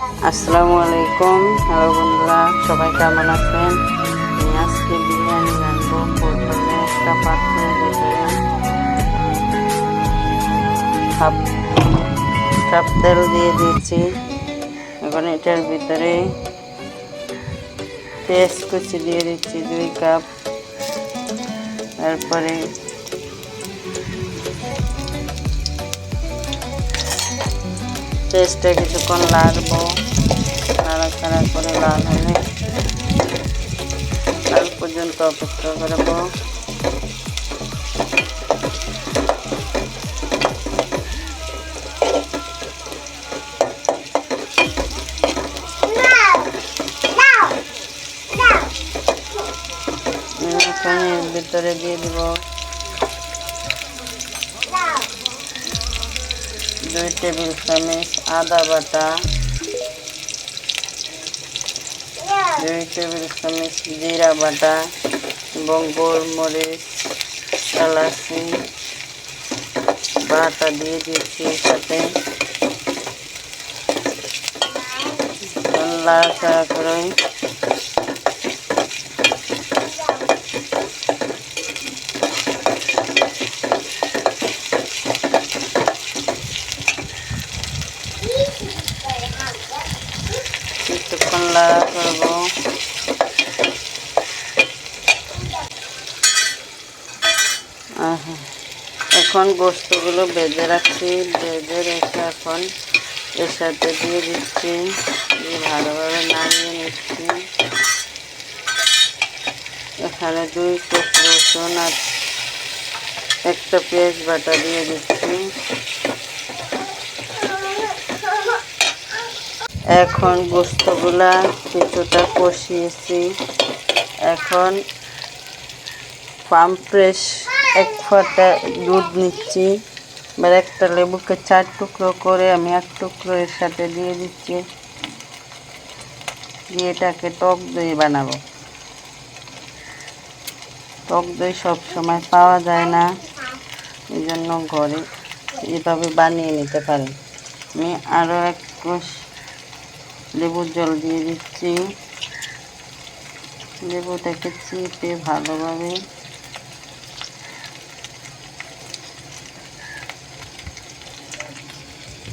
আসসালামু আলাইকুম। হ্যালো বন্ধুরা, সবাই কেমন আছেন? আমি আজকে বিরিয়ানি রাখবো। প্রথমে একটা পাত্রের ভিতরে হাফ কাপ তেল দিয়ে দিয়েছি। এখন এটার ভিতরে পেঁয়াজ কুচি দিয়ে দিচ্ছি 2 কাপ। তারপরে পেঁয়াজটা কিছুক্ষণ লাগবো, নাড়াচাড়া করে লাল হলে তার পর্যন্ত অপেক্ষা করবো। এর ভিতরে দিয়ে দিব 2 টেবিল চামচ আদা বাটা, 2 টেবিল চামচ জিরা বাটা এবং গোলমরিচ এলাচি বাটা দিয়ে দিচ্ছি। সাথে নাড়াচাড়া করে কিছুক্ষণ নাড়া করবো। এখন গোস্তগুলো ভেজে রাখছি, ভেজে রেখে এখন এর সাথে দিয়ে দিচ্ছি, ভালোভাবে নাড়িয়ে নিচ্ছি। এখানে 2 কোষ রসুন আর একটা পেঁয়াজ বাটা দিয়ে দিচ্ছি। এখন গোস্তগুলা কিছুটা কষিয়েছি। এখন পাম্পফ্রেশ 1 ফোঁটা দুধ নিচ্ছি। এবার একটা লেবুকে 4 টুকরো করে আমি 1 টুকরো এর সাথে দিয়ে দিচ্ছি। দিয়ে এটাকে টক দই বানাবো। টক দই সবসময় পাওয়া যায় না, এই জন্য ঘরে এভাবে বানিয়ে নিতে পারেন। আমি আরও 1 কোষ লেবুর জল দিয়ে দিচ্ছি। লেবুটাকে চিপে ভালোভাবে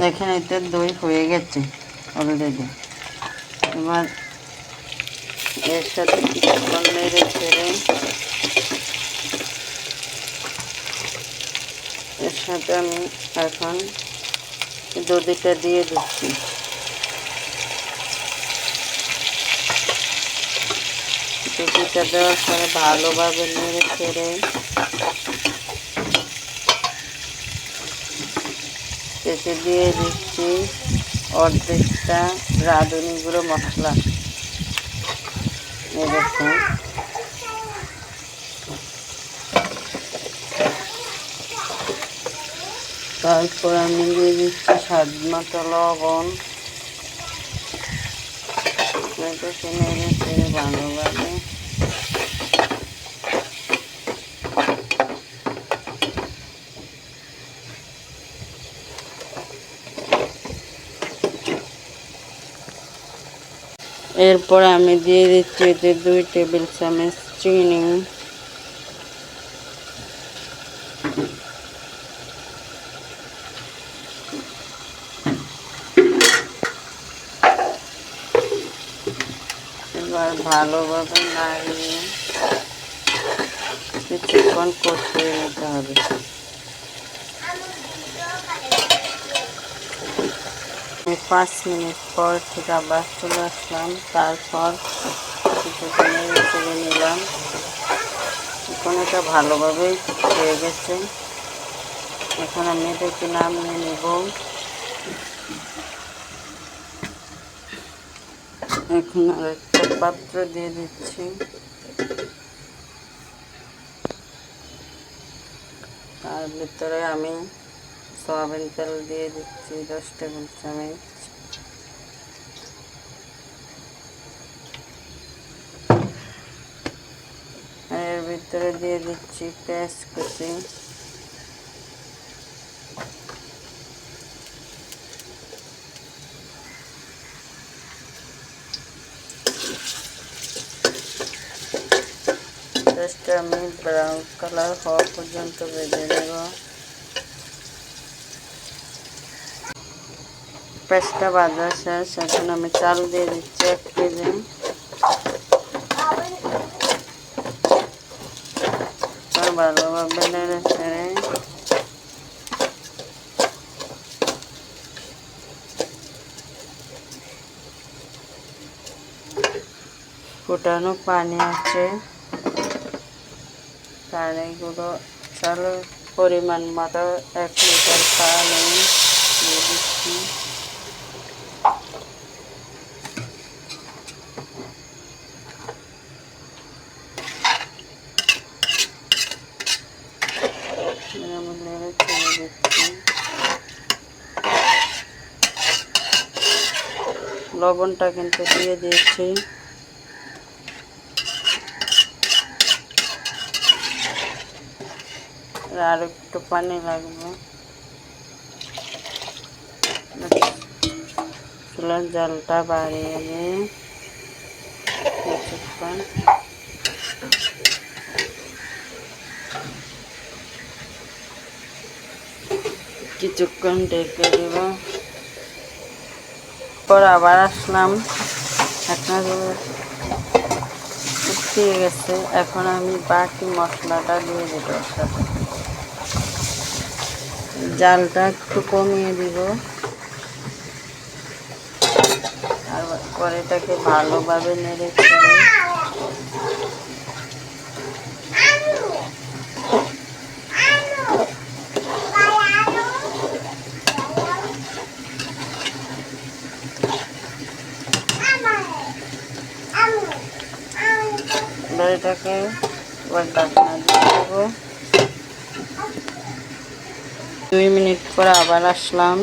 দেখেন, এটা দই হয়ে গেছে অলরেডি। এবার এর সাথে কিছুক্ষণ নেড়ে ছেড়ে এর সাথে আমি এখন দধিটা দিয়ে দিচ্ছি। দধিটা দেওয়ার পরে ভালোভাবে নেড়ে ছেড়ে এতে দিয়ে দিচ্ছি অর্ধেকটা রাঁধুনি গুঁড়ো মশলা। দেখুন, তারপর আমি দিয়ে দিচ্ছি স্বাদ মতো লবণ। এটাকে নেড়ে ছেড়ে ভালোভাবে এরপর আমি দিয়ে দিচ্ছি এতে 2 টেবিল চামচ চিনি। এবার ভালোভাবে নাড়িয়ে কিছুক্ষণ কষিয়ে নিতে হবে। আমি 5 মিনিট পর থেকে আবার চলে আসলাম। তারপর কিছুক্ষণ নেড়ে চেড়ে নিলাম। এখন এটা ভালোভাবে হয়ে গেছে। এখন আমি এটাকে নামিয়ে নেব। এখন আরেকটা পাত্র দিয়ে দিচ্ছি। তার ভিতরে আমি সয়াবিন তেল দিয়ে দিচ্ছি 10 টেবিল চামচ। এর ভিতরে দিয়ে দিচ্ছি পেঁয়াজ কুচি। জাস্ট আমি ব্রাউন কালার হওয়া পর্যন্ত ভেজে নেব। পেঁয়াজটা ভাজা শেষ, এখন আমি চাল দিয়ে দিচ্ছি 1 কেজি। ভালোভাবে নেড়ে চেড়ে ফুটানো পানি আছে, পানিগুলো চালের পরিমাণ মতো 1 লিটার পানি দিয়ে দিচ্ছি। নেড়ে চেড়ে দিচ্ছি। লবণটা কিন্তু দিয়ে দিয়েছি। আর একটু পানি লাগবে। চুলার জালটা বাড়িয়ে নিয়ে কিছুক্ষণ ঢেকে দেব। পর আবার আসলাম, এখন উঠিয়ে গেছে। এখন আমি বাকি মশলাটা দিয়ে দেবো সাথে। জালটা একটু কমিয়ে দিব আর কড়াইটাকে ভালোভাবে নেড়ে চেড়ে কড়াইটাকে ঢাকনা দিয়ে দেবো। 2 মিনিট পর আবার আসলাম।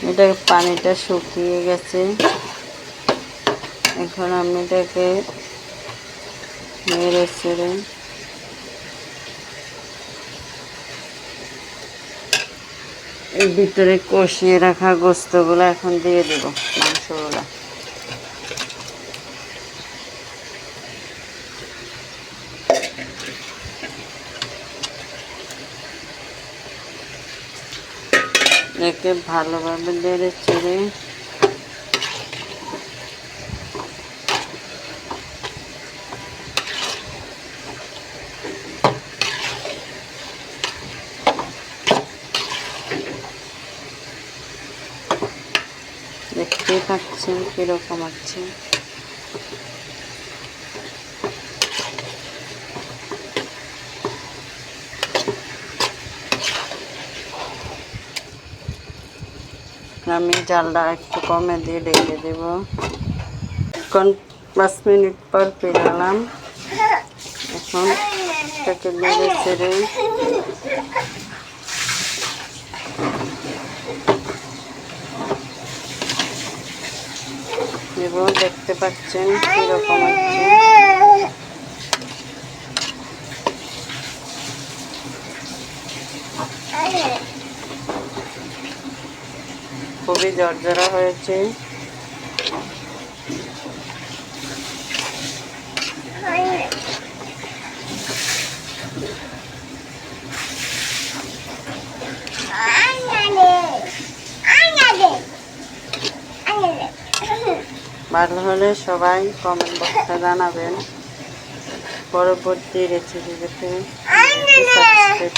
এটা পানিটা শুকিয়ে গেছে। এখন আমি এটাকে নেড়ে চেড়ে এর ভিতরে কষিয়ে রাখা গোস্তগুলো এখন দিয়ে দেব, মাংসগুলো। একে ভালোভাবে নেড়ে চেড়ে দেখতেই পাচ্ছেন কিরকম আছে। আমি জালটা একটু কমে দিয়ে ঢেকে দেব। এখন 5 মিনিট পর ফিরালাম। এখন এটাকে নেড়ে চেড়ে এবং দেখতে পাচ্ছেন কিরকম হচ্ছে। খুবই ঝরঝরা হয়েছে। ভালো হলে সবাই কমেন্ট বক্সে জানাবেন। পরবর্তী রেসিপি পেতে সাবস্ক্রাইব